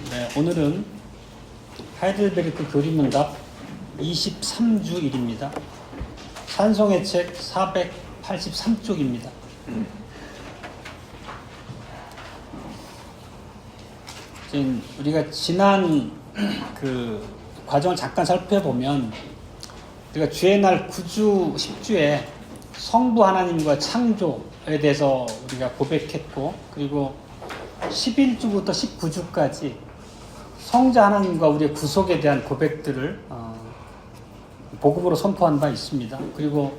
네, 오늘은 하이델베르크 교리문답 23주일입니다. 찬송의 책 483쪽입니다. 지금 우리가 지난 그 과정을 잠깐 살펴보면 우리가 주의 날 9주, 10주에 성부 하나님과 창조에 대해서 우리가 고백했고, 그리고 11주부터 19주까지 성자 하나님과 우리의 구속에 대한 고백들을 복음으로 선포한 바 있습니다. 그리고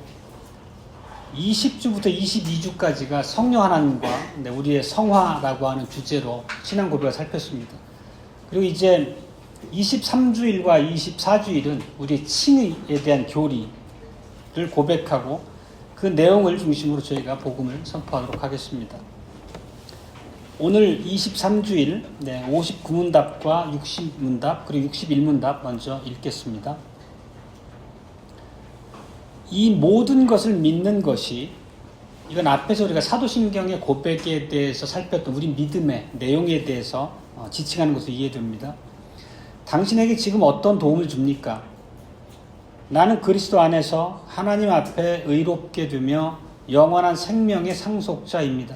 20주부터 22주까지가 성령 하나님과 우리의 성화라고 하는 주제로 신앙 고백을 살폈습니다. 그리고 이제 23주일과 24주일은 우리의 칭의에 대한 교리를 고백하고 그 내용을 중심으로 저희가 복음을 선포하도록 하겠습니다. 오늘 23주일 59문답과 60문답 그리고 61문답 먼저 읽겠습니다. 이 모든 것을 믿는 것이, 이건 앞에서 우리가 사도신경의 고백에 대해서 살폈던 우리 믿음의 내용에 대해서 지칭하는 것으로 이해됩니다. 당신에게 지금 어떤 도움을 줍니까? 나는 그리스도 안에서 하나님 앞에 의롭게 되며 영원한 생명의 상속자입니다.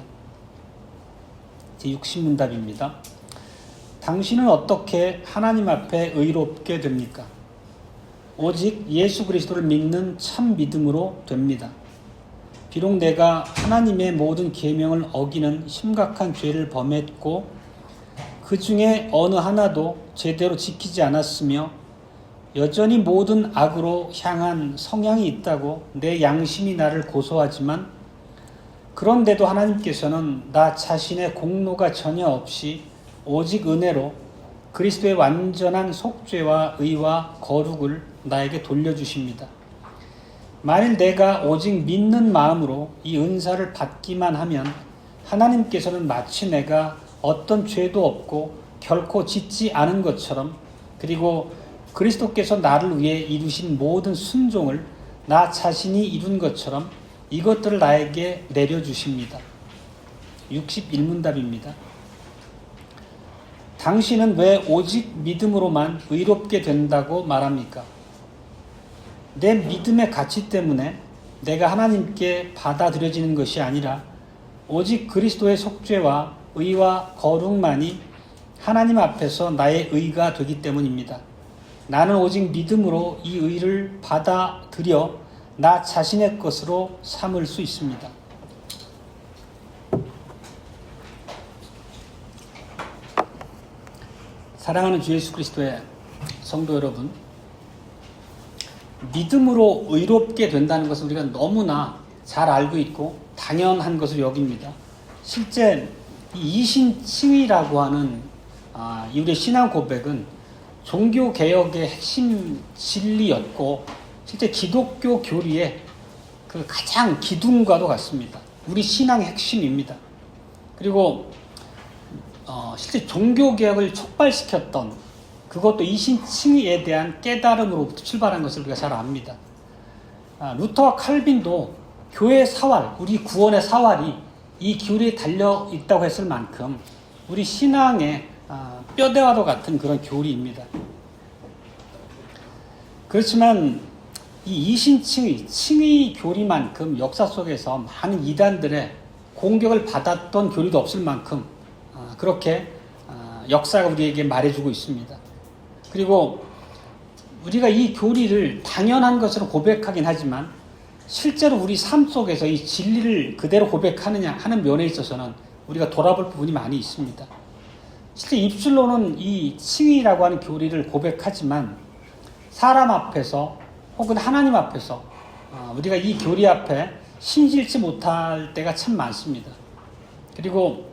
제 60문답입니다. 당신은 어떻게 하나님 앞에 의롭게 됩니까? 오직 예수 그리스도를 믿는 참 믿음으로 됩니다. 비록 내가 하나님의 모든 계명을 어기는 심각한 죄를 범했고 그 중에 어느 하나도 제대로 지키지 않았으며 여전히 모든 악으로 향한 성향이 있다고 내 양심이 나를 고소하지만, 그런데도 하나님께서는 나 자신의 공로가 전혀 없이 오직 은혜로 그리스도의 완전한 속죄와 의와 거룩을 나에게 돌려주십니다. 만일 내가 오직 믿는 마음으로 이 은사를 받기만 하면 하나님께서는 마치 내가 어떤 죄도 없고 결코 짓지 않은 것처럼, 그리고 그리스도께서 나를 위해 이루신 모든 순종을 나 자신이 이룬 것처럼 이것들을 나에게 내려주십니다. 61문답입니다. 당신은 왜 오직 믿음으로만 의롭게 된다고 말합니까? 내 믿음의 가치 때문에 내가 하나님께 받아들여지는 것이 아니라 오직 그리스도의 속죄와 의와 거룩만이 하나님 앞에서 나의 의가 되기 때문입니다. 나는 오직 믿음으로 이 의를 받아들여 나 자신의 것으로 삼을 수 있습니다. 사랑하는 주 예수 그리스도의 성도 여러분, 믿음으로 의롭게 된다는 것은 우리가 너무나 잘 알고 있고 당연한 것을 여깁니다. 실제 이 이신칭의라고 하는 우리의 신앙 고백은 종교개혁의 핵심 진리였고, 실제 기독교 교리의 그 가장 기둥과도 같습니다. 우리 신앙의 핵심입니다. 그리고 실제 종교개혁을 촉발시켰던, 그것도 이신칭의에 대한 깨달음으로부터 출발한 것을 우리가 잘 압니다. 루터와 칼빈도 교회의 사활, 우리 구원의 사활이 이 교리에 달려 있다고 했을 만큼 우리 신앙의 뼈대와도 같은 그런 교리입니다. 그렇지만 이 이신칭의, 칭의 교리만큼 역사 속에서 많은 이단들의 공격을 받았던 교리도 없을 만큼 그렇게 역사가 우리에게 말해주고 있습니다. 그리고 우리가 이 교리를 당연한 것으로 고백하긴 하지만 실제로 우리 삶 속에서 이 진리를 그대로 고백하느냐 하는 면에 있어서는 우리가 돌아볼 부분이 많이 있습니다. 실제 입술로는 이 칭의라고 하는 교리를 고백하지만 사람 앞에서 혹은 하나님 앞에서 우리가 이 교리 앞에 신실치 못할 때가 참 많습니다. 그리고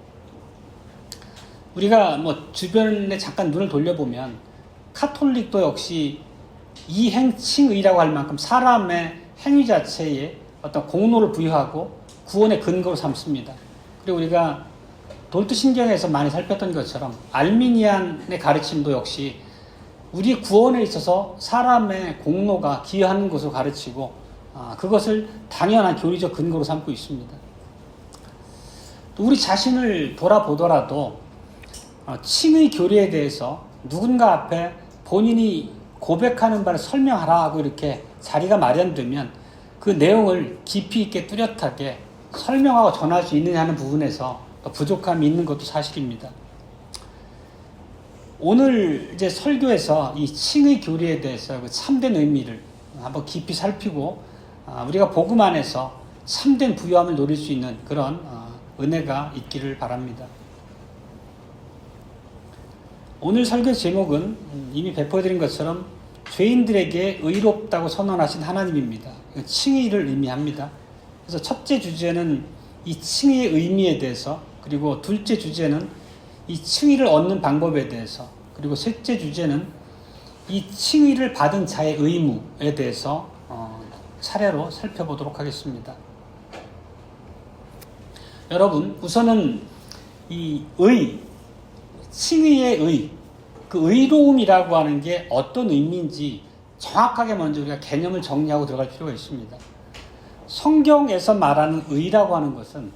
우리가 주변에 잠깐 눈을 돌려보면 카톨릭도 역시 이행칭의라고 할 만큼 사람의 행위 자체에 어떤 공로를 부여하고 구원의 근거로 삼습니다. 그리고 우리가 돌투신경에서 많이 살폈던 것처럼 알미니안의 가르침도 역시 우리 구원에 있어서 사람의 공로가 기여하는 것으로 가르치고 그것을 당연한 교리적 근거로 삼고 있습니다. 또 우리 자신을 돌아보더라도 칭의 교리에 대해서 누군가 앞에 본인이 고백하는 바를 설명하라 하고 이렇게 자리가 마련되면 그 내용을 깊이 있게 뚜렷하게 설명하고 전할 수 있느냐 하는 부분에서 부족함이 있는 것도 사실입니다. 오늘 이제 설교에서 이 칭의 교리에 대해서 그 참된 의미를 한번 깊이 살피고 우리가 복음 안에서 참된 부유함을 누릴 수 있는 그런 은혜가 있기를 바랍니다. 오늘 설교 제목은 이미 배포해드린 것처럼 죄인들에게 의롭다고 선언하신 하나님입니다. 칭의를 의미합니다. 그래서 첫째 주제는 이 칭의의 의미에 대해서, 그리고 둘째 주제는 이 칭의를 얻는 방법에 대해서, 그리고 셋째 주제는 이 칭의를 받은 자의 의무에 대해서 차례로 살펴보도록 하겠습니다. 여러분, 우선은 이 칭의의 그 의로움이라고 하는 게 어떤 의미인지 정확하게 먼저 우리가 개념을 정리하고 들어갈 필요가 있습니다. 성경에서 말하는 의라고 하는 것은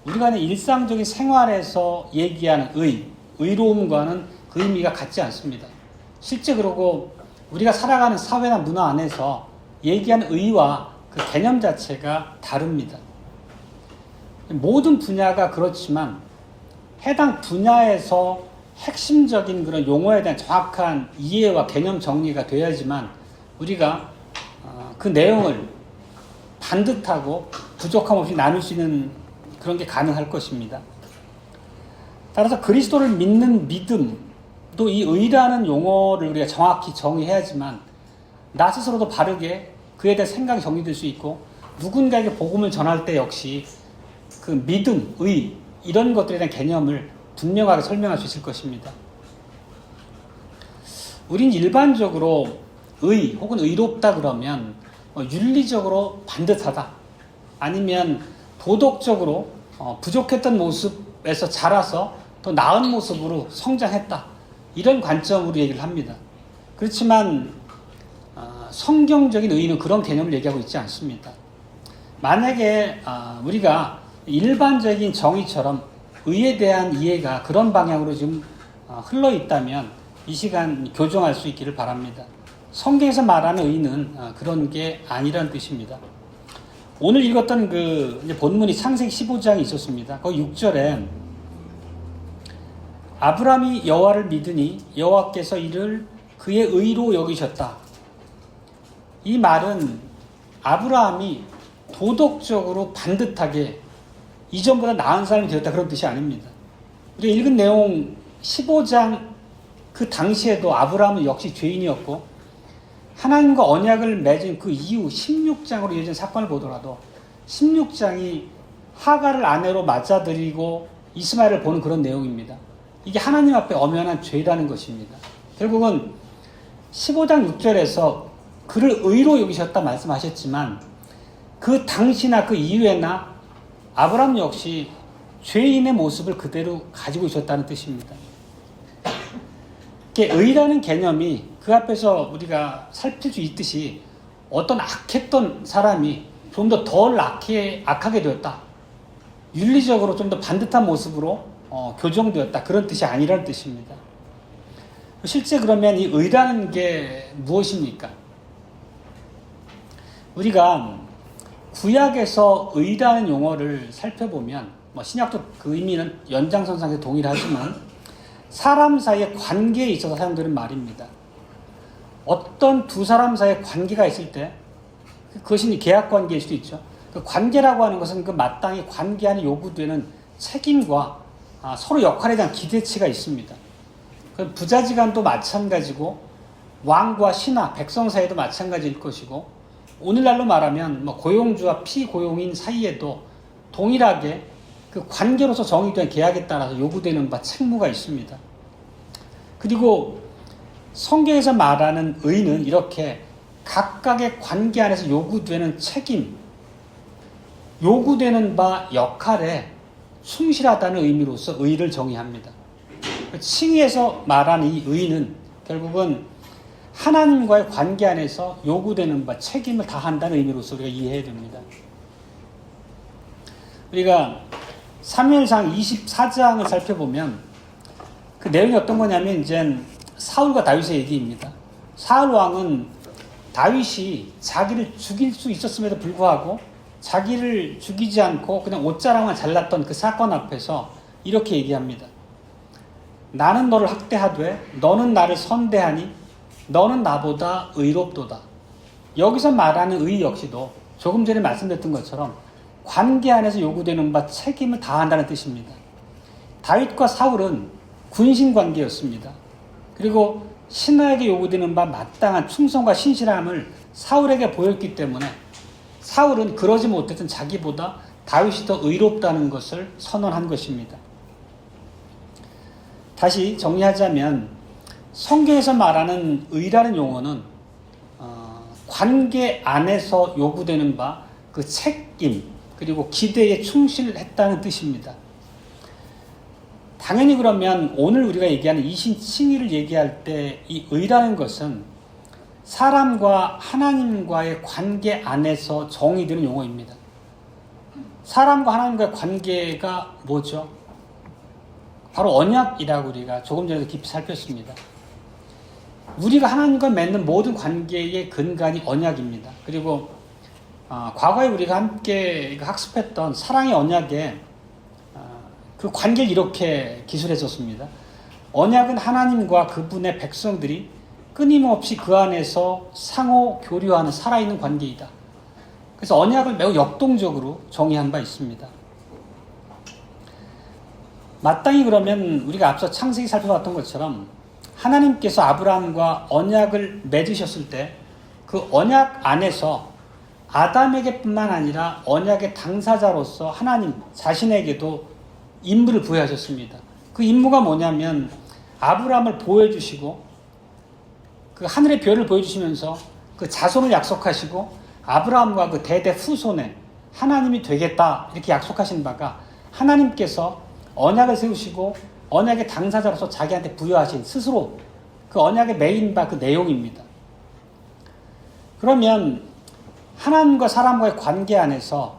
우리가 일상적인 생활에서 얘기하는 의로움과는 그 의미가 같지 않습니다. 실제 그러고 우리가 살아가는 사회나 문화 안에서 얘기하는 의와 그 개념 자체가 다릅니다. 모든 분야가 그렇지만 해당 분야에서 핵심적인 그런 용어에 대한 정확한 이해와 개념 정리가 돼야지만 우리가 그 내용을 반듯하고 부족함 없이 나눌 수 있는 그런 게 가능할 것입니다. 따라서 그리스도를 믿는 믿음도 이 의라는 용어를 우리가 정확히 정의해야지만 나 스스로도 바르게 그에 대한 생각이 정리될 수 있고 누군가에게 복음을 전할 때 역시 그 믿음, 의 이런 것들에 대한 개념을 분명하게 설명할 수 있을 것입니다. 우린 일반적으로 의 혹은 의롭다 그러면 윤리적으로 반듯하다 아니면 도덕적으로 부족했던 모습에서 자라서 더 나은 모습으로 성장했다 이런 관점으로 얘기를 합니다. 그렇지만 성경적인 의의는 그런 개념을 얘기하고 있지 않습니다. 만약에 우리가 일반적인 정의처럼 의에 대한 이해가 그런 방향으로 지금 흘러 있다면 이 시간 교정할 수 있기를 바랍니다. 성경에서 말하는 의는 그런 게 아니라는 뜻입니다. 오늘 읽었던 그 본문이 창세기 15장이 있었습니다. 거기 6절에 아브라함이 여호와를 믿으니 여호와께서 이를 그의 의로 여기셨다. 이 말은 아브라함이 도덕적으로 반듯하게 이전보다 나은 사람이 되었다 그런 뜻이 아닙니다. 우리가 읽은 내용 15장 그 당시에도 아브라함은 역시 죄인이었고 하나님과 언약을 맺은 그 이후 16장으로 이어진 사건을 보더라도 16장이 하갈을 아내로 맞아들이고 이스마엘을 보는 그런 내용입니다. 이게 하나님 앞에 엄연한 죄라는 것입니다. 결국은 15장 6절에서 그를 의로 여기셨다 말씀하셨지만 그 당시나 그 이후에나 아브라함 역시 죄인의 모습을 그대로 가지고 있었다는 뜻입니다. 의라는 개념이 그 앞에서 우리가 살필 수 있듯이 어떤 악했던 사람이 좀 더 덜 악하게 되었다. 윤리적으로 좀 더 반듯한 모습으로 교정되었다. 그런 뜻이 아니라는 뜻입니다. 실제 그러면 이 의라는 게 무엇입니까? 우리가 구약에서 의라는 용어를 살펴보면 신약도 그 의미는 연장선상에 동일하지만 사람 사이의 관계에 있어서 사용되는 말입니다. 어떤 두 사람 사이의 관계가 있을 때 그것이 계약 관계일 수도 있죠. 그 관계라고 하는 것은 그 마땅히 관계 안에 요구되는 책임과 서로 역할에 대한 기대치가 있습니다. 부자지간도 마찬가지고 왕과 신하, 백성 사이도 마찬가지일 것이고 오늘날로 말하면 고용주와 피고용인 사이에도 동일하게 그 관계로서 정의된 계약에 따라서 요구되는 바 책무가 있습니다. 그리고 성경에서 말하는 의는 이렇게 각각의 관계 안에서 요구되는 책임, 요구되는 바 역할에 충실하다는 의미로서 의를 정의합니다. 칭의에서 말하는 이 의는 결국은 하나님과의 관계 안에서 요구되는 바 책임을 다한다는 의미로서 우리가 이해해야 됩니다. 우리가 사무엘상 24장을 살펴보면 그 내용이 어떤 거냐면 이제 사울과 다윗의 얘기입니다. 사울 왕은 다윗이 자기를 죽일 수 있었음에도 불구하고 자기를 죽이지 않고 그냥 옷자락만 잘랐던 그 사건 앞에서 이렇게 얘기합니다. 나는 너를 학대하되 너는 나를 선대하니 너는 나보다 의롭도다. 여기서 말하는 의 역시도 조금 전에 말씀드렸던 것처럼 관계 안에서 요구되는 바 책임을 다한다는 뜻입니다. 다윗과 사울은 군신 관계였습니다. 그리고 신하에게 요구되는 바 마땅한 충성과 신실함을 사울에게 보였기 때문에 사울은 그러지 못했던 자기보다 다윗이 더 의롭다는 것을 선언한 것입니다. 다시 정리하자면 성경에서 말하는 의라는 용어는 관계 안에서 요구되는 바 그 책임 그리고 기대에 충실했다는 뜻입니다. 당연히 그러면 오늘 우리가 얘기하는 이신칭의를 얘기할 때 이 의라는 것은 사람과 하나님과의 관계 안에서 정의되는 용어입니다. 사람과 하나님과의 관계가 뭐죠? 바로 언약이라고 우리가 조금 전에도 깊이 살폈습니다. 우리가 하나님과 맺는 모든 관계의 근간이 언약입니다. 그리고 과거에 우리가 함께 학습했던 사랑의 언약에 그 관계를 이렇게 기술했었습니다. 언약은 하나님과 그분의 백성들이 끊임없이 그 안에서 상호 교류하는 살아있는 관계이다. 그래서 언약을 매우 역동적으로 정의한 바 있습니다. 마땅히 그러면 우리가 앞서 창세기 살펴봤던 것처럼 하나님께서 아브라함과 언약을 맺으셨을 때 그 언약 안에서 아담에게뿐만 아니라 언약의 당사자로서 하나님 자신에게도 임무를 부여하셨습니다. 그 임무가 뭐냐면 아브라함을 보호해주시고 그 하늘의 별을 보여주시면서 그 자손을 약속하시고 아브라함과 그 대대 후손에 하나님이 되겠다 이렇게 약속하신 바가 하나님께서 언약을 세우시고 언약의 당사자로서 자기한테 부여하신 스스로 그 언약의 메인 바 그 내용입니다. 그러면 하나님과 사람과의 관계 안에서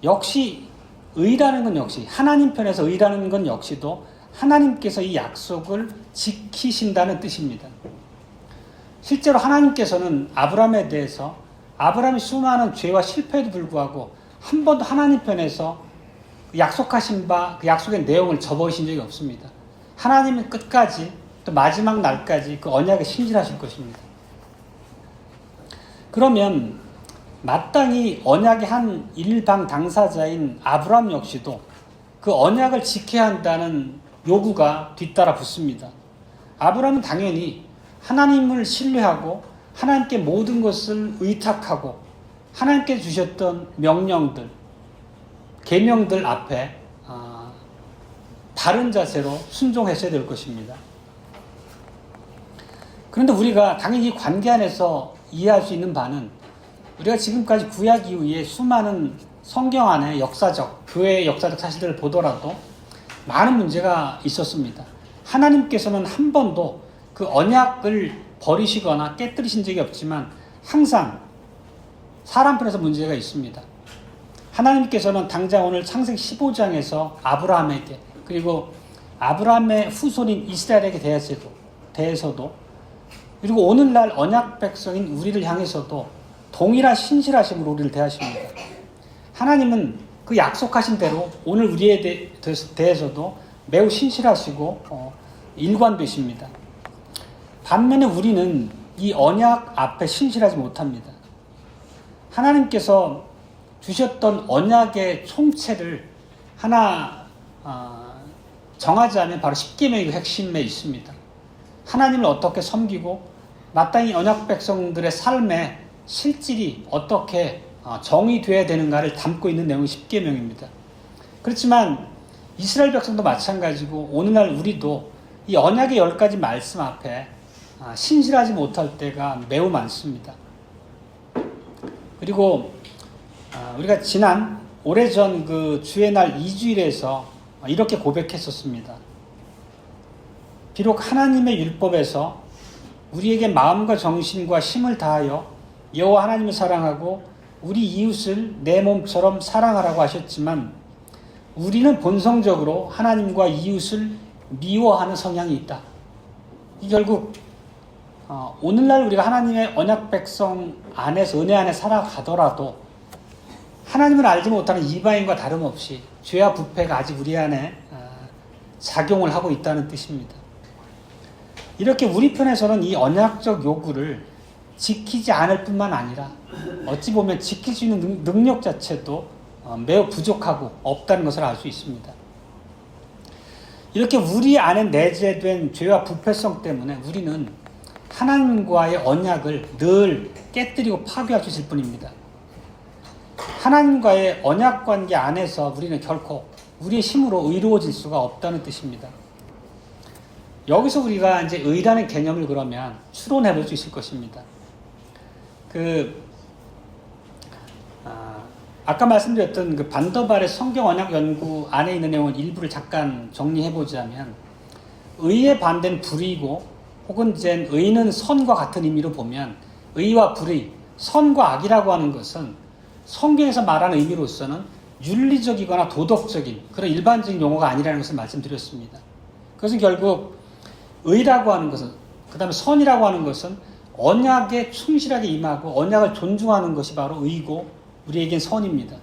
역시 의라는 건 역시 하나님 편에서 의라는 건 역시도 하나님께서 이 약속을 지키신다는 뜻입니다. 실제로 하나님께서는 아브라함에 대해서 아브라함이 수많은 죄와 실패에도 불구하고 한 번도 하나님 편에서 약속하신 바 그 약속의 내용을 저버리신 적이 없습니다. 하나님은 끝까지 또 마지막 날까지 그 언약에 신실하실 것입니다. 그러면 마땅히 언약의 한 일방 당사자인 아브라함 역시도 그 언약을 지켜야 한다는 요구가 뒤따라 붙습니다. 아브라함은 당연히 하나님을 신뢰하고 하나님께 모든 것을 의탁하고 하나님께 주셨던 명령들, 계명들 앞에 바른 자세로 순종했어야 될 것입니다. 그런데 우리가 당연히 관계 안에서 이해할 수 있는 바는 우리가 지금까지 구약 이후에 수많은 성경 안에 역사적, 교회의 역사적 사실들을 보더라도 많은 문제가 있었습니다. 하나님께서는 한 번도 그 언약을 버리시거나 깨뜨리신 적이 없지만 항상 사람 편에서 문제가 있습니다. 하나님께서는 당장 오늘 창세기 15장에서 아브라함에게 그리고 아브라함의 후손인 이스라엘에게 대해서도 그리고 오늘날 언약 백성인 우리를 향해서도 동일한 신실하심으로 우리를 대하십니다. 하나님은 그 약속하신 대로 오늘 우리에 대해서도 매우 신실하시고 일관되십니다. 반면에 우리는 이 언약 앞에 신실하지 못합니다. 하나님께서 주셨던 언약의 총체를 하나 정하자면 바로 십계명의 핵심에 있습니다. 하나님을 어떻게 섬기고 마땅히 언약 백성들의 삶에 실질이 어떻게 정의되어야 되는가를 담고 있는 내용이 십계명입니다. 그렇지만 이스라엘 백성도 마찬가지고 오늘날 우리도 이 언약의 10가지 말씀 앞에 신실하지 못할 때가 매우 많습니다. 그리고 우리가 지난 오래전 그 주의 날 2주일에서 이렇게 고백했었습니다. 비록 하나님의 율법에서 우리에게 마음과 정신과 힘을 다하여 여호와 하나님을 사랑하고 우리 이웃을 내 몸처럼 사랑하라고 하셨지만 우리는 본성적으로 하나님과 이웃을 미워하는 성향이 있다. 이 결국 오늘날 우리가 하나님의 언약 백성 안에서 은혜 안에 살아가더라도 하나님을 알지 못하는 이방인과 다름없이 죄와 부패가 아직 우리 안에 작용을 하고 있다는 뜻입니다. 이렇게 우리 편에서는 이 언약적 요구를 지키지 않을 뿐만 아니라 어찌 보면 지킬 수 있는 능력 자체도 매우 부족하고 없다는 것을 알 수 있습니다. 이렇게 우리 안에 내재된 죄와 부패성 때문에 우리는 하나님과의 언약을 늘 깨뜨리고 파괴할 수 있을 뿐입니다. 하나님과의 언약 관계 안에서 우리는 결코 우리의 힘으로 의로워질 수가 없다는 뜻입니다. 여기서 우리가 이제 의라는 개념을 그러면 추론해 볼 수 있을 것입니다. 아까 말씀드렸던 그 반더발의 성경 언약 연구 안에 있는 내용을 일부를 잠깐 정리해 보자면, 의의 반대는 불의이고, 혹은 이제 의는 선과 같은 의미로 보면, 의와 불의, 선과 악이라고 하는 것은 성경에서 말하는 의미로서는 윤리적이거나 도덕적인 그런 일반적인 용어가 아니라는 것을 말씀드렸습니다. 그것은 결국 의라고 하는 것은, 그 다음에 선이라고 하는 것은 언약에 충실하게 임하고 언약을 존중하는 것이 바로 의고 우리에겐 선입니다.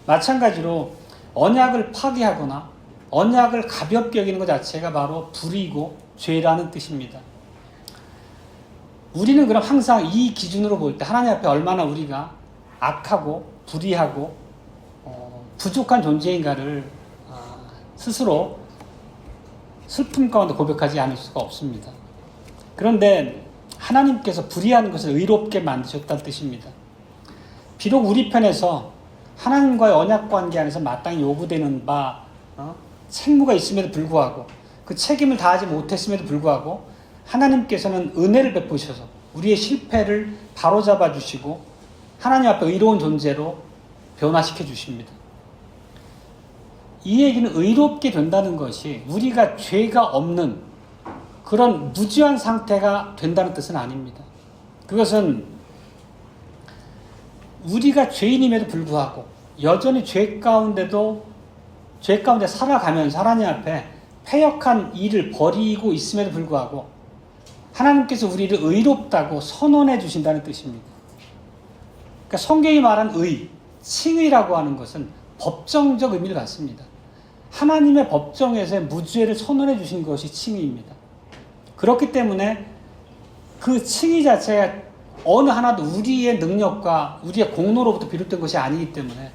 마찬가지로 언약을 파괴하거나 언약을 가볍게 여기는 것 자체가 바로 불의고 죄라는 뜻입니다. 우리는 그럼 항상 이 기준으로 볼 때 하나님 앞에 얼마나 우리가 악하고 불의하고 부족한 존재인가를 스스로 슬픔 가운데 고백하지 않을 수가 없습니다. 그런데 하나님께서 불의한 것을 의롭게 만드셨다는 뜻입니다. 비록 우리 편에서 하나님과의 언약 관계 안에서 마땅히 요구되는 책무가 있음에도 불구하고 그 책임을 다하지 못했음에도 불구하고 하나님께서는 은혜를 베푸셔서 우리의 실패를 바로잡아 주시고 하나님 앞에 의로운 존재로 변화시켜 주십니다. 이 얘기는 의롭게 된다는 것이 우리가 죄가 없는 그런 무죄한 상태가 된다는 뜻은 아닙니다. 그것은 우리가 죄인임에도 불구하고 여전히 죄 가운데 살아가면서 하나님 앞에 패역한 일을 벌이고 있음에도 불구하고 하나님께서 우리를 의롭다고 선언해 주신다는 뜻입니다. 그러니까 성경이 말한 의, 칭의라고 하는 것은 법정적 의미를 갖습니다. 하나님의 법정에서의 무죄를 선언해 주신 것이 칭의입니다. 그렇기 때문에 그 칭의 자체가 어느 하나도 우리의 능력과 우리의 공로로부터 비롯된 것이 아니기 때문에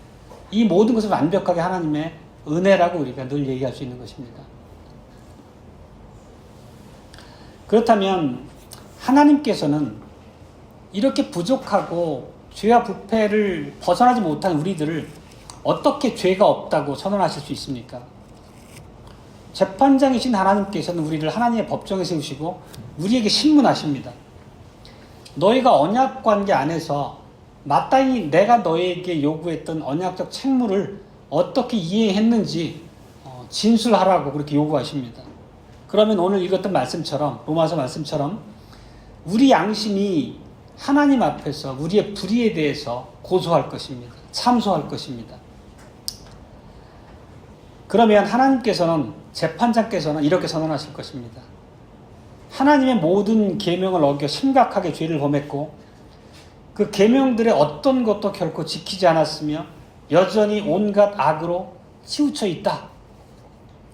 이 모든 것을 완벽하게 하나님의 은혜라고 우리가 늘 얘기할 수 있는 것입니다. 그렇다면 하나님께서는 이렇게 부족하고 죄와 부패를 벗어나지 못한 우리들을 어떻게 죄가 없다고 선언하실 수 있습니까? 재판장이신 하나님께서는 우리를 하나님의 법정에 세우시고 우리에게 신문하십니다. 너희가 언약 관계 안에서 마땅히 내가 너희에게 요구했던 언약적 책무를 어떻게 이행했는지 진술하라고 그렇게 요구하십니다. 그러면 오늘 읽었던 말씀처럼, 로마서 말씀처럼 우리 양심이 하나님 앞에서 우리의 불의에 대해서 고소할 것입니다. 참소할 것입니다. 그러면 하나님께서는, 재판장께서는 이렇게 선언하실 것입니다. 하나님의 모든 계명을 어겨 심각하게 죄를 범했고 그 계명들의 어떤 것도 결코 지키지 않았으며 여전히 온갖 악으로 치우쳐 있다.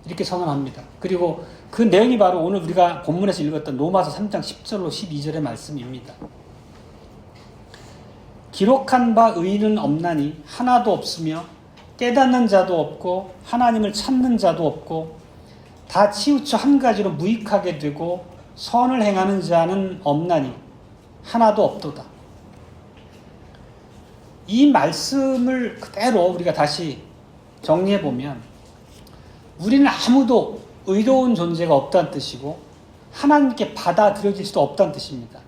이렇게 선언합니다. 그리고 그 내용이 바로 오늘 우리가 본문에서 읽었던 로마서 3장 10절로 12절의 말씀입니다. 기록한 바 의인은 없나니 하나도 없으며 깨닫는 자도 없고 하나님을 찾는 자도 없고 다 치우쳐 한 가지로 무익하게 되고 선을 행하는 자는 없나니 하나도 없도다. 이 말씀을 그대로 우리가 다시 정리해보면 우리는 아무도 의로운 존재가 없다는 뜻이고 하나님께 받아들여질 수도 없다는 뜻입니다.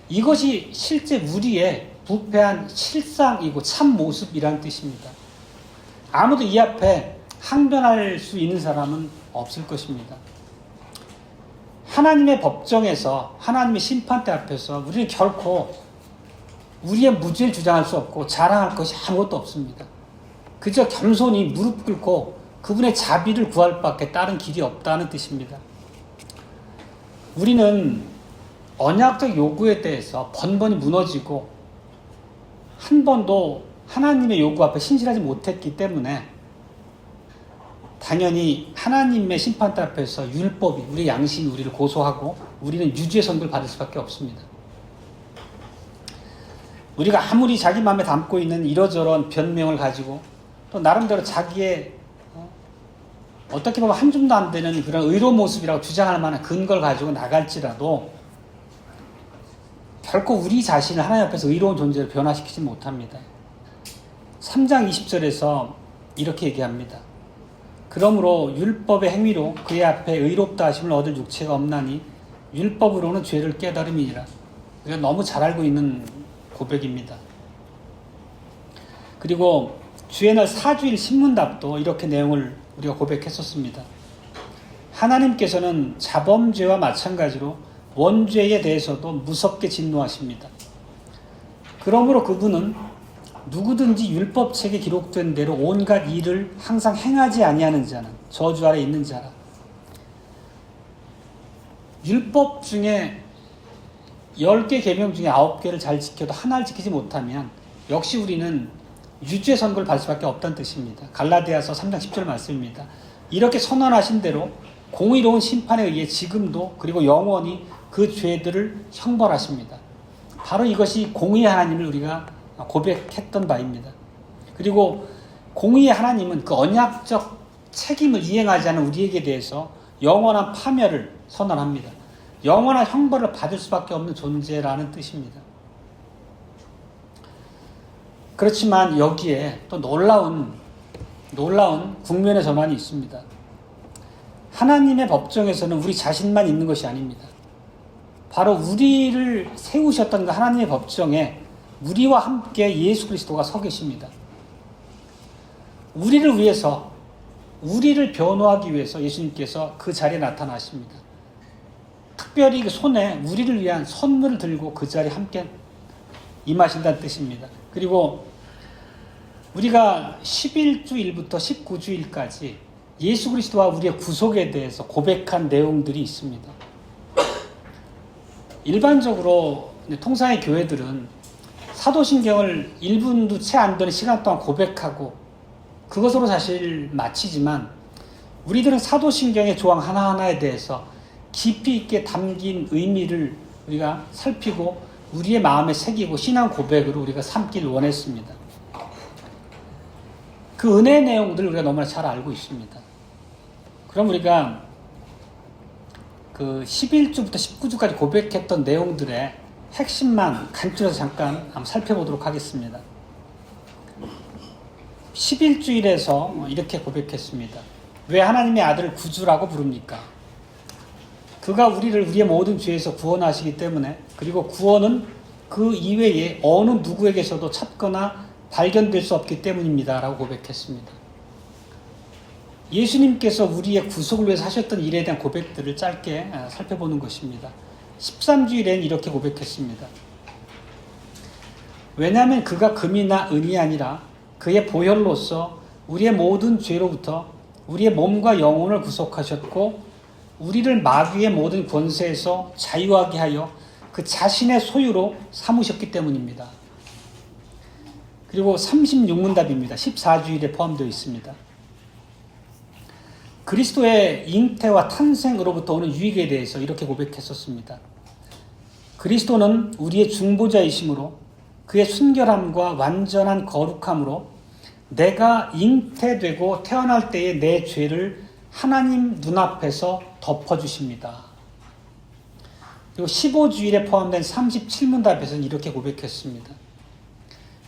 이것이 실제 우리의 부패한 실상이고 참 모습이라는 뜻입니다. 아무도 이 앞에 항변할 수 있는 사람은 없을 것입니다. 하나님의 법정에서, 하나님의 심판대 앞에서 우리는 결코 우리의 무죄를 주장할 수 없고 자랑할 것이 아무것도 없습니다. 그저 겸손히 무릎 꿇고 그분의 자비를 구할 밖에 다른 길이 없다는 뜻입니다. 우리는 언약적 요구에 대해서 번번이 무너지고 한 번도 하나님의 요구 앞에 신실하지 못했기 때문에 당연히 하나님의 심판대 앞에서 율법이, 우리 양심이 우리를 고소하고 우리는 유죄의 선고를 받을 수밖에 없습니다. 우리가 아무리 자기 마음에 담고 있는 이러저런 변명을 가지고 또 나름대로 자기의 어떻게 보면 한 줌도 안 되는 그런 의로운 모습이라고 주장할 만한 근거를 가지고 나갈지라도 결코 우리 자신을 하나님 앞에서 의로운 존재로 변화시키지 못합니다. 3장 20절에서 이렇게 얘기합니다. 그러므로 율법의 행위로 그의 앞에 의롭다 하심을 얻을 육체가 없나니 율법으로는 죄를 깨달음이니라. 우리가 너무 잘 알고 있는 고백입니다. 그리고 주의 날 사주일 신문답도 이렇게 내용을 우리가 고백했었습니다. 하나님께서는 자범죄와 마찬가지로 원죄에 대해서도 무섭게 진노하십니다. 그러므로 그분은 누구든지 율법책에 기록된 대로 온갖 일을 항상 행하지 아니하는 자는 저주 아래 있는 자라. 율법 중에 10개 계명 중에 9개를 잘 지켜도 하나를 지키지 못하면 역시 우리는 유죄 선고를 받을 수밖에 없다는 뜻입니다. 갈라디아서 3장 10절 말씀입니다. 이렇게 선언하신 대로 공의로운 심판에 의해 지금도 그리고 영원히 그 죄들을 형벌하십니다. 바로 이것이 공의의 하나님을 우리가 고백했던 바입니다. 그리고 공의의 하나님은 그 언약적 책임을 이행하지 않은 우리에게 대해서 영원한 파멸을 선언합니다. 영원한 형벌을 받을 수밖에 없는 존재라는 뜻입니다. 그렇지만 여기에 또 놀라운 국면의 전환이 있습니다. 하나님의 법정에서는 우리 자신만 있는 것이 아닙니다. 바로 우리를 세우셨던 그 하나님의 법정에 우리와 함께 예수 그리스도가 서 계십니다. 우리를 위해서, 우리를 변호하기 위해서 예수님께서 그 자리에 나타나십니다. 특별히 그 손에 우리를 위한 선물을 들고 그 자리에 함께 임하신다는 뜻입니다. 그리고 우리가 11주일부터 19주일까지 예수 그리스도와 우리의 구속에 대해서 고백한 내용들이 있습니다. 일반적으로 통상의 교회들은 사도신경을 1분도 채 안 되는 시간 동안 고백하고 그것으로 사실 마치지만 우리들은 사도신경의 조항 하나하나에 대해서 깊이 있게 담긴 의미를 우리가 살피고 우리의 마음에 새기고 신앙 고백으로 우리가 삼기를 원했습니다. 그 은혜의 내용들을 우리가 너무나 잘 알고 있습니다. 그럼 우리가 그 11주부터 19주까지 고백했던 내용들의 핵심만 간추려서 잠깐 한번 살펴보도록 하겠습니다. 11주일에서 이렇게 고백했습니다. 왜 하나님의 아들을 구주라고 부릅니까? 그가 우리를 우리의 모든 죄에서 구원하시기 때문에, 그리고 구원은 그 이외에 어느 누구에게서도 찾거나 발견될 수 없기 때문입니다 라고 고백했습니다. 예수님께서 우리의 구속을 위해서 하셨던 일에 대한 고백들을 짧게 살펴보는 것입니다. 13주일엔 이렇게 고백했습니다. 왜냐하면 그가 금이나 은이 아니라 그의 보혈로서 우리의 모든 죄로부터 우리의 몸과 영혼을 구속하셨고 우리를 마귀의 모든 권세에서 자유하게 하여 그 자신의 소유로 삼으셨기 때문입니다. 그리고 36문답입니다. 14주일에 포함되어 있습니다. 그리스도의 잉태와 탄생으로부터 오는 유익에 대해서 이렇게 고백했었습니다. 그리스도는 우리의 중보자이심으로 그의 순결함과 완전한 거룩함으로 내가 잉태되고 태어날 때의 내 죄를 하나님 눈앞에서 덮어주십니다. 그리고 15주일에 포함된 37문답에서는 이렇게 고백했습니다.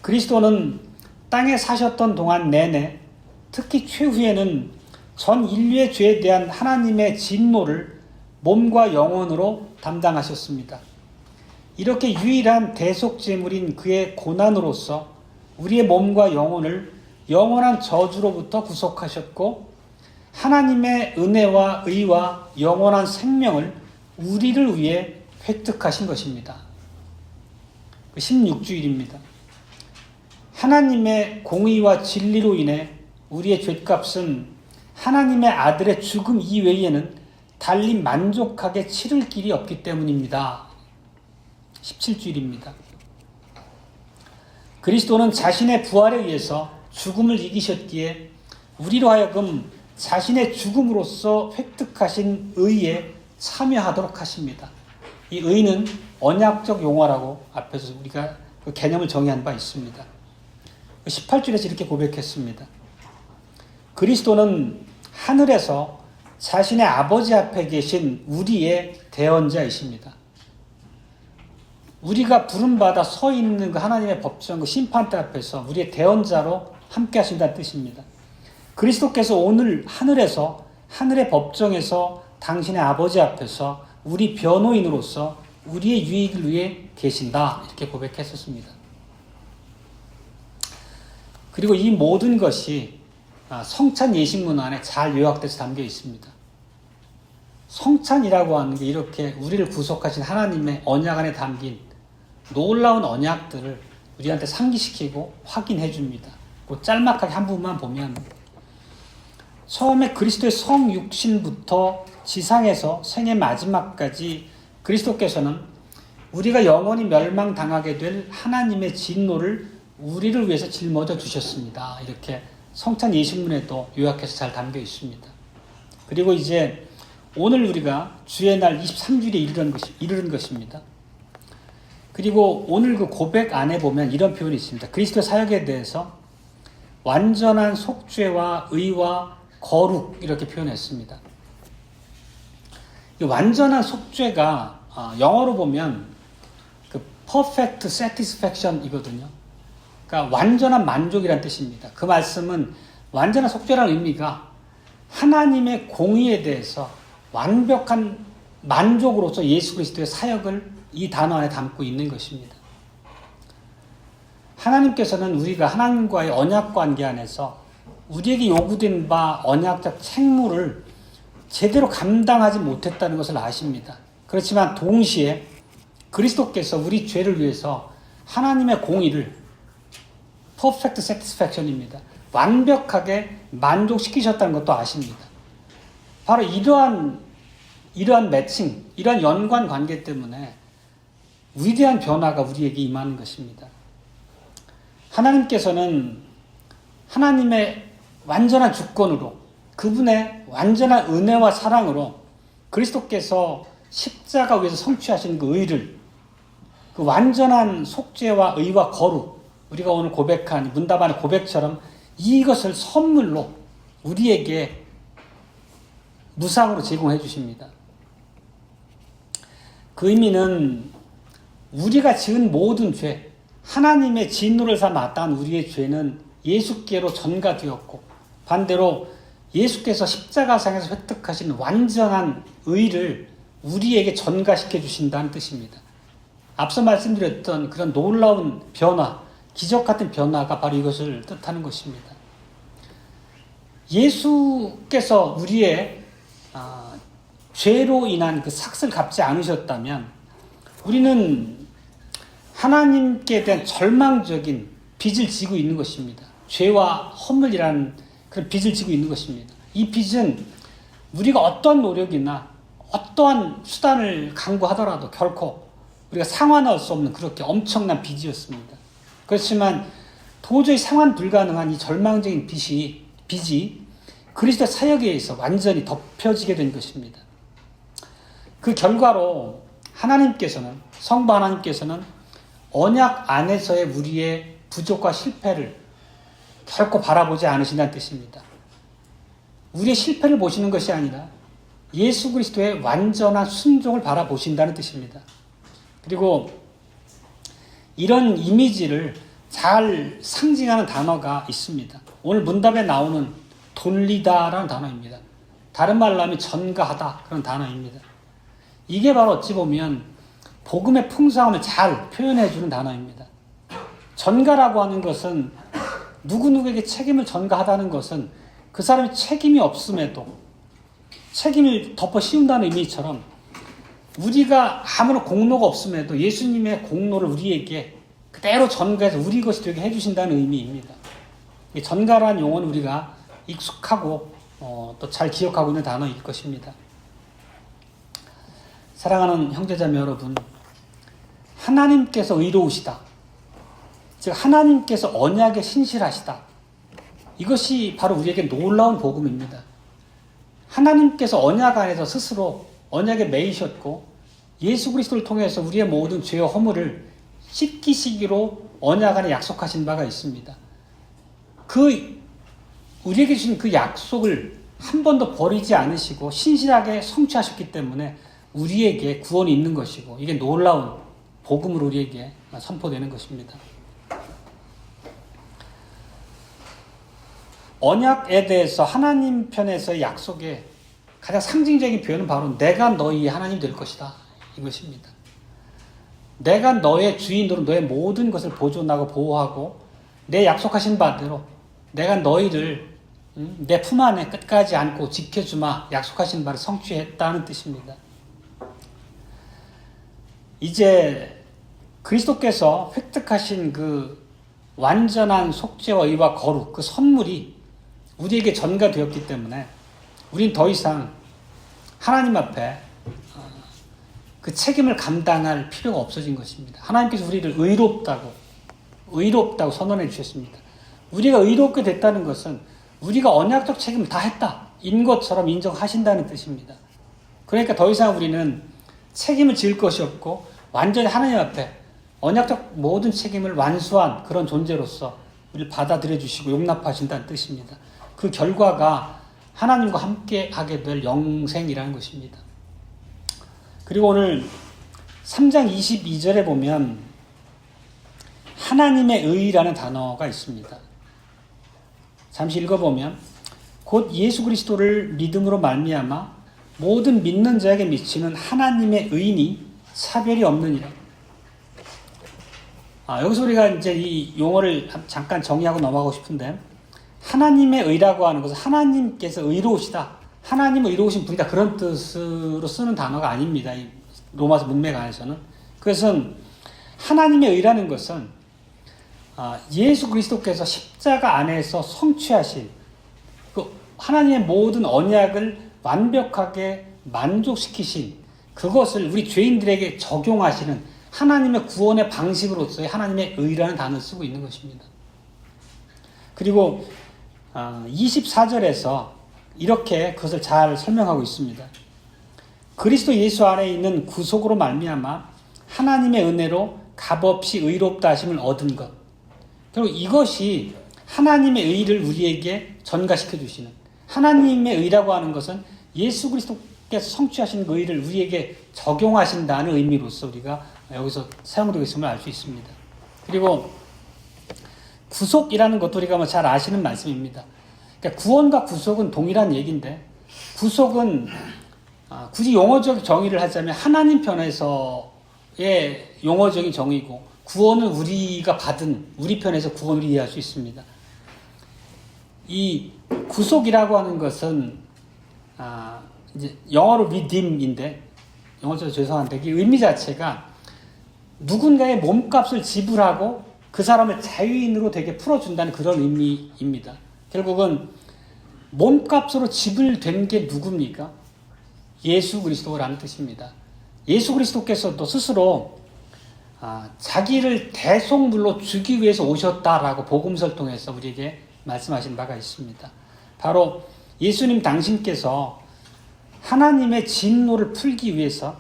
그리스도는 땅에 사셨던 동안 내내, 특히 최후에는 전 인류의 죄에 대한 하나님의 진노를 몸과 영혼으로 담당하셨습니다. 이렇게 유일한 대속제물인 그의 고난으로서 우리의 몸과 영혼을 영원한 저주로부터 구속하셨고 하나님의 은혜와 의와 영원한 생명을 우리를 위해 획득하신 것입니다. 16주일입니다. 하나님의 공의와 진리로 인해 우리의 죗값은 하나님의 아들의 죽음 이외에는 달리 만족하게 치를 길이 없기 때문입니다. 17주일입니다. 그리스도는 자신의 부활에 의해서 죽음을 이기셨기에 우리로 하여금 자신의 죽음으로써 획득하신 의에 참여하도록 하십니다. 이 의는 언약적 용어라고 앞에서 우리가 그 개념을 정의한 바 있습니다. 18절에서 이렇게 고백했습니다. 그리스도는 하늘에서 자신의 아버지 앞에 계신 우리의 대언자이십니다. 우리가 부름받아 서 있는 그 하나님의 법정, 그 심판대 앞에서 우리의 대언자로 함께 하신다는 뜻입니다. 그리스도께서 오늘 하늘에서, 하늘의 법정에서 당신의 아버지 앞에서 우리 변호인으로서 우리의 유익을 위해 계신다. 이렇게 고백했었습니다. 그리고 이 모든 것이 성찬 예식문 안에 잘 요약돼서 담겨 있습니다. 성찬이라고 하는 게 이렇게 우리를 구속하신 하나님의 언약 안에 담긴 놀라운 언약들을 우리한테 상기시키고 확인해 줍니다. 그 짤막하게 한 부분만 보면 처음에 그리스도의 성육신부터 지상에서 생의 마지막까지 그리스도께서는 우리가 영원히 멸망당하게 될 하나님의 진노를 우리를 위해서 짊어져 주셨습니다. 이렇게 성찬 예식문에도 요약해서 잘 담겨 있습니다. 그리고 이제 오늘 우리가 주의 날 23주일에 이르는 것입니다. 그리고 오늘 그 고백 안에 보면 이런 표현이 있습니다. 그리스도 사역에 대해서 완전한 속죄와 의와 거룩 이렇게 표현했습니다. 이 완전한 속죄가 영어로 보면 그 perfect satisfaction이거든요. 그러니까 완전한 만족이라는 뜻입니다. 그 말씀은 완전한 속죄라는 의미가 하나님의 공의에 대해서 완벽한 만족으로서 예수 그리스도의 사역을 이 단어 안에 담고 있는 것입니다. 하나님께서는 우리가 하나님과의 언약 관계 안에서 우리에게 요구된 바 언약적 책무를 제대로 감당하지 못했다는 것을 아십니다. 그렇지만 동시에 그리스도께서 우리 죄를 위해서 하나님의 공의를 perfect satisfaction입니다. 완벽하게 만족시키셨다는 것도 아십니다. 바로 이러한 매칭, 이러한 연관 관계 때문에 위대한 변화가 우리에게 임하는 것입니다. 하나님께서는 하나님의 완전한 주권으로 그분의 완전한 은혜와 사랑으로 그리스도께서 십자가 위에서 성취하신 그 의를 그 완전한 속죄와 의와 거룩 우리가 오늘 고백한 문답안의 고백처럼 이것을 선물로 우리에게 무상으로 제공해 주십니다. 그 의미는 우리가 지은 모든 죄, 하나님의 진노를 사 마땅한 우리의 죄는 예수께로 전가되었고 반대로 예수께서 십자가상에서 획득하신 완전한 의를 우리에게 전가시켜 주신다는 뜻입니다. 앞서 말씀드렸던 그런 놀라운 변화, 기적 같은 변화가 바로 이것을 뜻하는 것입니다. 예수께서 우리의 죄로 인한 그 삭을 갚지 않으셨다면 우리는 하나님께 대한 절망적인 빚을 지고 있는 것입니다. 죄와 허물이라는 그런 빚을 지고 있는 것입니다. 이 빚은 우리가 어떠한 노력이나 어떠한 수단을 강구하더라도 결코 우리가 상환할 수 없는 그렇게 엄청난 빚이었습니다. 그렇지만 도저히 상환 불가능한 이 절망적인 빚이 그리스도 사역에 의해서 완전히 덮여지게 된 것입니다. 그 결과로 성부 하나님께서는 언약 안에서의 우리의 부족과 실패를 결코 바라보지 않으신다는 뜻입니다. 우리의 실패를 보시는 것이 아니라 예수 그리스도의 완전한 순종을 바라보신다는 뜻입니다. 그리고 이런 이미지를 잘 상징하는 단어가 있습니다. 오늘 문답에 나오는 돌리다라는 단어입니다. 다른 말로 하면 전가하다 그런 단어입니다. 이게 바로 어찌 보면 복음의 풍성함을 잘 표현해주는 단어입니다. 전가라고 하는 것은 누구누구에게 책임을 전가하다는 것은 그 사람이 책임이 없음에도 책임을 덮어 씌운다는 의미처럼 우리가 아무런 공로가 없음에도 예수님의 공로를 우리에게 그대로 전가해서 우리 것이 되게 해주신다는 의미입니다. 전가라는 용어는 우리가 익숙하고 또 잘 기억하고 있는 단어일 것입니다. 사랑하는 형제자매 여러분, 하나님께서 의로우시다. 즉 하나님께서 언약에 신실하시다. 이것이 바로 우리에게 놀라운 복음입니다. 하나님께서 언약 안에서 스스로 언약에 매이셨고 예수 그리스도를 통해서 우리의 모든 죄와 허물을 씻기시기로 언약 안에 약속하신 바가 있습니다. 우리에게 주신 그 약속을 한 번도 버리지 않으시고 신실하게 성취하셨기 때문에 우리에게 구원이 있는 것이고 이게 놀라운 복음으로 우리에게 선포되는 것입니다. 언약에 대해서 하나님 편에서의 약속의 가장 상징적인 표현은 바로 내가 너희의 하나님이 될 것이다. 이것입니다. 내가 너의 주인으로 너의 모든 것을 보존하고 보호하고 내 약속하신 바대로 내가 너희를 내 품 안에 끝까지 안고 지켜주마 약속하신 바를 성취했다는 뜻입니다. 이제 그리스도께서 획득하신 그 완전한 속죄와 의와 거룩 그 선물이 우리에게 전가되었기 때문에 우린 더 이상 하나님 앞에 그 책임을 감당할 필요가 없어진 것입니다. 하나님께서 우리를 의롭다고 선언해 주셨습니다. 우리가 의롭게 됐다는 것은 우리가 언약적 책임을 다 했다. 인 것처럼 인정하신다는 뜻입니다. 그러니까 더 이상 우리는 책임을 질 것이 없고 완전히 하나님 앞에 언약적 모든 책임을 완수한 그런 존재로서 우리를 받아들여 주시고 용납하신다는 뜻입니다. 그 결과가 하나님과 함께 하게 될 영생이라는 것입니다. 그리고 오늘 3장 22절에 보면 하나님의 의라는 단어가 있습니다. 잠시 읽어보면 곧 예수 그리스도를 믿음으로 말미암아 모든 믿는 자에게 미치는 하나님의 의니 차별이 없느니라. 여기서 우리가 이제 이 용어를 잠깐 정의하고 넘어가고 싶은데 하나님의 의라고 하는 것은 하나님께서 의로우시다. 하나님은 의로우신 분이다. 그런 뜻으로 쓰는 단어가 아닙니다. 이 로마서 문맥 안에서는. 그것은 하나님의 의라는 것은 예수 그리스도께서 십자가 안에서 성취하신 그 하나님의 모든 언약을 완벽하게 만족시키신 그것을 우리 죄인들에게 적용하시는 하나님의 구원의 방식으로서의 하나님의 의라는 단어를 쓰고 있는 것입니다. 그리고 24절에서 이렇게 그것을 잘 설명하고 있습니다. 그리스도 예수 안에 있는 구속으로 말미암아 하나님의 은혜로 값없이 의롭다 하심을 얻은 것. 결국 이것이 하나님의 의를 우리에게 전가시켜 주시는 하나님의 의라고 하는 것은 예수 그리스도께서 성취하신 그 의를 우리에게 적용하신다는 의미로서 우리가 여기서 사용되고 있음을 알 수 있습니다. 그리고 구속이라는 것도 우리가 잘 아시는 말씀입니다. 그러니까 구원과 구속은 동일한 얘기인데 구속은 굳이 용어적 정의를 하자면 하나님 편에서의 용어적인 정의고 구원은 우리가 받은 우리 편에서 구원을 이해할 수 있습니다. 이 구속이라고 하는 것은 이제 영어로 redeem인데 영어적으로 죄송한데 이 의미 자체가 누군가의 몸값을 지불하고 그 사람을 자유인으로 되게 풀어준다는 그런 의미입니다. 결국은 몸값으로 지불된 게 누굽니까? 예수 그리스도라는 뜻입니다. 예수 그리스도께서도 스스로 자기를 대속물로 주기 위해서 오셨다라고 복음서를 통해서 우리에게 말씀하신 바가 있습니다. 바로 예수님 당신께서 하나님의 진노를 풀기 위해서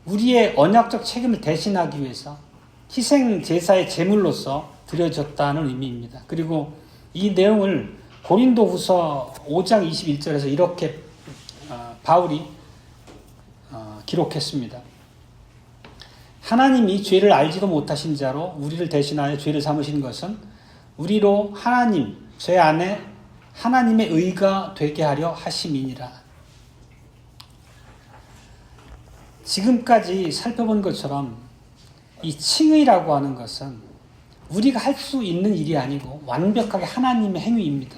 우리의 언약적 책임을 대신하기 위해서 희생 제사의 제물로서 드려졌다는 의미입니다. 그리고 이 내용을 고린도후서 5장 21절에서 이렇게 바울이 기록했습니다. 하나님이 죄를 알지도 못하신 자로 우리를 대신하여 죄를 삼으신 것은 우리로 하나님 죄 안에 하나님의 의가 되게 하려 하심이니라. 지금까지 살펴본 것처럼 이 칭의라고 하는 것은 우리가 할 수 있는 일이 아니고 완벽하게 하나님의 행위입니다.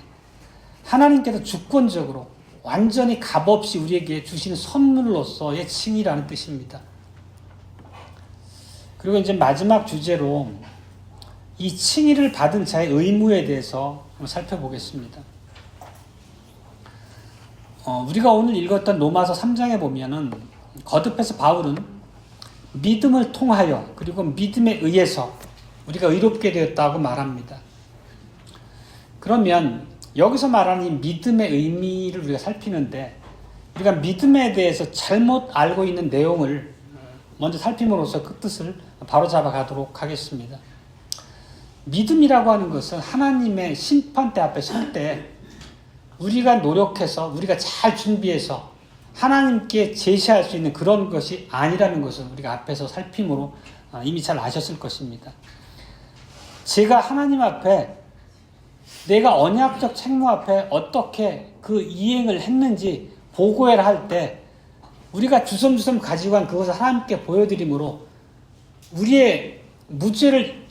하나님께서 주권적으로 완전히 값없이 우리에게 주시는 선물로서의 칭의라는 뜻입니다. 그리고 이제 마지막 주제로 이 칭의를 받은 자의 의무에 대해서 한번 살펴보겠습니다. 우리가 오늘 읽었던 로마서 3장에 보면은 거듭해서 바울은 믿음을 통하여 그리고 믿음에 의해서 우리가 의롭게 되었다고 말합니다. 그러면 여기서 말하는 이 믿음의 의미를 우리가 살피는데 우리가 믿음에 대해서 잘못 알고 있는 내용을 먼저 살핌으로써 그 뜻을 바로잡아 가도록 하겠습니다. 믿음이라고 하는 것은 하나님의 심판대 앞에 설 때 우리가 노력해서 우리가 잘 준비해서 하나님께 제시할 수 있는 그런 것이 아니라는 것을 우리가 앞에서 살핌으로 이미 잘 아셨을 것입니다. 제가 하나님 앞에 내가 언약적 책무 앞에 어떻게 그 이행을 했는지 보고해라 할 때 우리가 주섬주섬 가지고 간 그것을 하나님께 보여드림으로 우리의 무죄를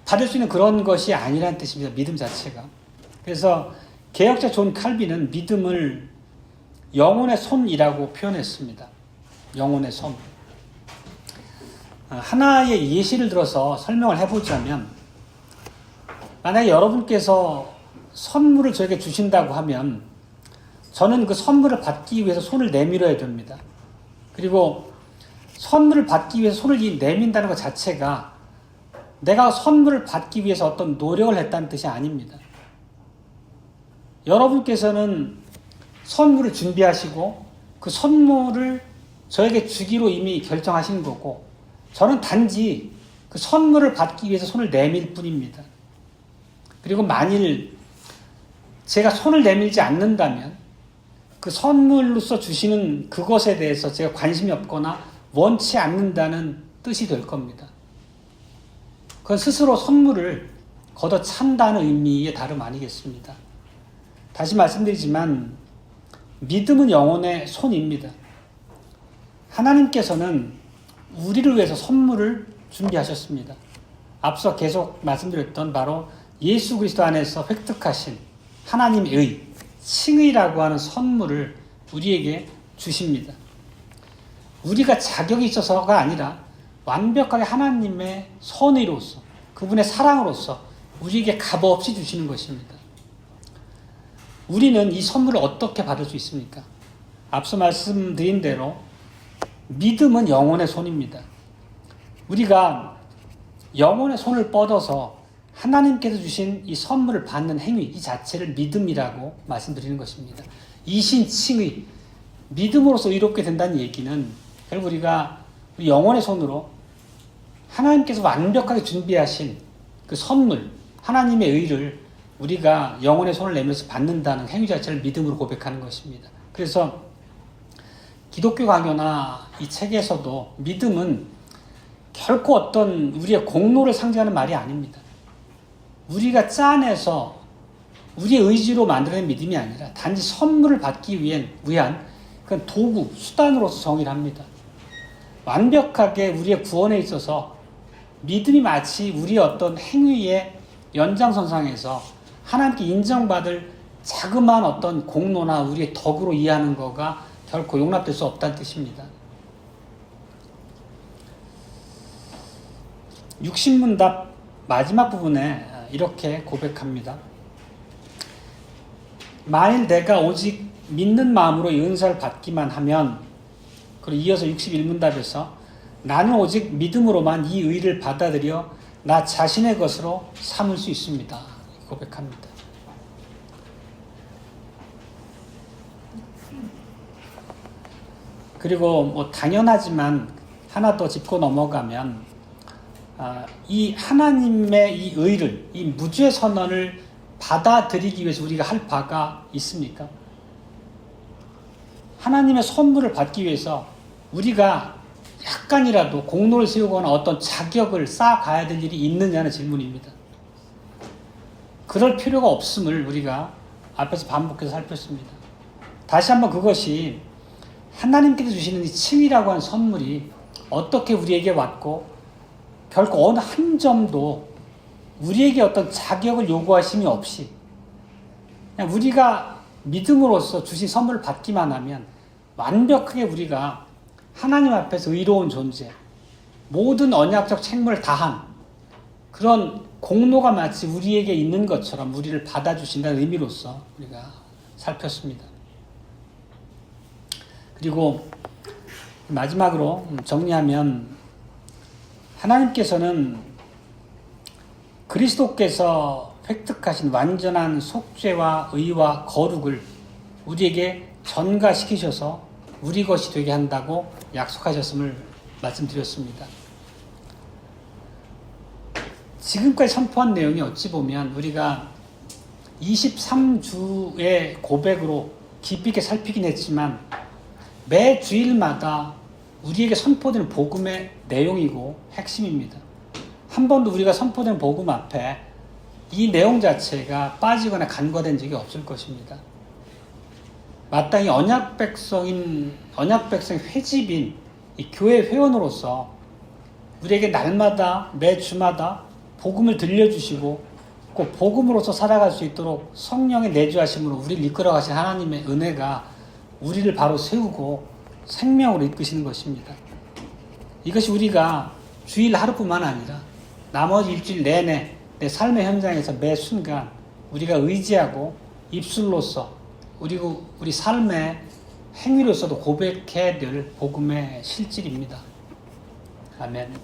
받을 수 있는 그런 것이 아니라는 뜻입니다. 믿음 자체가. 그래서 개혁자 존 칼빈은 믿음을 영혼의 손이라고 표현했습니다. 영혼의 손. 하나의 예시를 들어서 설명을 해보자면 만약에 여러분께서 선물을 저에게 주신다고 하면 저는 그 선물을 받기 위해서 손을 내밀어야 됩니다. 그리고 선물을 받기 위해서 손을 내민다는 것 자체가 내가 선물을 받기 위해서 어떤 노력을 했다는 뜻이 아닙니다. 여러분께서는 선물을 준비하시고 그 선물을 저에게 주기로 이미 결정하신 거고 저는 단지 그 선물을 받기 위해서 손을 내밀 뿐입니다. 그리고 만일 제가 손을 내밀지 않는다면 그 선물로서 주시는 그것에 대해서 제가 관심이 없거나 원치 않는다는 뜻이 될 겁니다. 그건 스스로 선물을 걷어찬다는 의미의 다름 아니겠습니다. 다시 말씀드리지만 믿음은 영혼의 손입니다. 하나님께서는 우리를 위해서 선물을 준비하셨습니다. 앞서 계속 말씀드렸던 바로 예수 그리스도 안에서 획득하신 하나님의 의, 칭의라고 하는 선물을 우리에게 주십니다. 우리가 자격이 있어서가 아니라 완벽하게 하나님의 선의로서 그분의 사랑으로서 우리에게 값없이 주시는 것입니다. 우리는 이 선물을 어떻게 받을 수 있습니까? 앞서 말씀드린 대로 믿음은 영혼의 손입니다. 우리가 영혼의 손을 뻗어서 하나님께서 주신 이 선물을 받는 행위, 이 자체를 믿음이라고 말씀드리는 것입니다. 이신칭의, 믿음으로써 의롭게 된다는 얘기는 결국 우리가 우리 영혼의 손으로 하나님께서 완벽하게 준비하신 그 선물, 하나님의 의를 우리가 영혼의 손을 내면서 받는다는 행위 자체를 믿음으로 고백하는 것입니다. 그래서 기독교 강요나 이 책에서도 믿음은 결코 어떤 우리의 공로를 상징하는 말이 아닙니다. 우리가 짜내서 우리의 의지로 만들어낸 믿음이 아니라 단지 선물을 받기 위한 그런 도구, 수단으로서 정의를 합니다. 완벽하게 우리의 구원에 있어서 믿음이 마치 우리의 어떤 행위의 연장선상에서 하나님께 인정받을 자그마한 어떤 공로나 우리의 덕으로 이해하는 거가 결코 용납될 수 없다는 뜻입니다. 육신문답 마지막 부분에 이렇게 고백합니다. 만일 내가 오직 믿는 마음으로 이 은사를 받기만 하면, 그리고 이어서 61문답에서 나는 오직 믿음으로만 이 의를 받아들여 나 자신의 것으로 삼을 수 있습니다. 고백합니다. 그리고 당연하지만 하나 더 짚고 넘어가면 이 하나님의 이 의를, 이 무죄 선언을 받아들이기 위해서 우리가 할 바가 있습니까? 하나님의 선물을 받기 위해서 우리가 약간이라도 공로를 세우거나 어떤 자격을 쌓아가야 될 일이 있느냐는 질문입니다. 그럴 필요가 없음을 우리가 앞에서 반복해서 살폈습니다. 다시 한번 그것이 하나님께서 주시는 이 칭의라고 하는 선물이 어떻게 우리에게 왔고 결코 어느 한 점도 우리에게 어떤 자격을 요구하심이 없이 그냥 우리가 믿음으로써 주신 선물을 받기만 하면 완벽하게 우리가 하나님 앞에서 의로운 존재, 모든 언약적 책무를 다한 그런 공로가 마치 우리에게 있는 것처럼 우리를 받아주신다는 의미로서 우리가 살폈습니다. 그리고 마지막으로 정리하면 하나님께서는 그리스도께서 획득하신 완전한 속죄와 의와 거룩을 우리에게 전가시키셔서 우리 것이 되게 한다고 약속하셨음을 말씀드렸습니다. 지금까지 선포한 내용이 어찌 보면 우리가 23주의 고백으로 깊이 있게 살피긴 했지만 매 주일마다 우리에게 선포되는 복음의 내용이고 핵심입니다. 한 번도 우리가 선포된 복음 앞에 이 내용 자체가 빠지거나 간과된 적이 없을 것입니다. 마땅히 언약 백성인 회집인 이 교회 회원으로서 우리에게 날마다 매 주마다 복음을 들려주시고 꼭 복음으로서 살아갈 수 있도록 성령의 내주하심으로 우리를 이끌어 가신 하나님의 은혜가 우리를 바로 세우고 생명으로 이끄시는 것입니다. 이것이 우리가 주일 하루뿐만 아니라 나머지 일주일 내내 내 삶의 현장에서 매 순간 우리가 의지하고 입술로서 우리 삶의 행위로서도 고백해야 될 복음의 실질입니다. 아멘.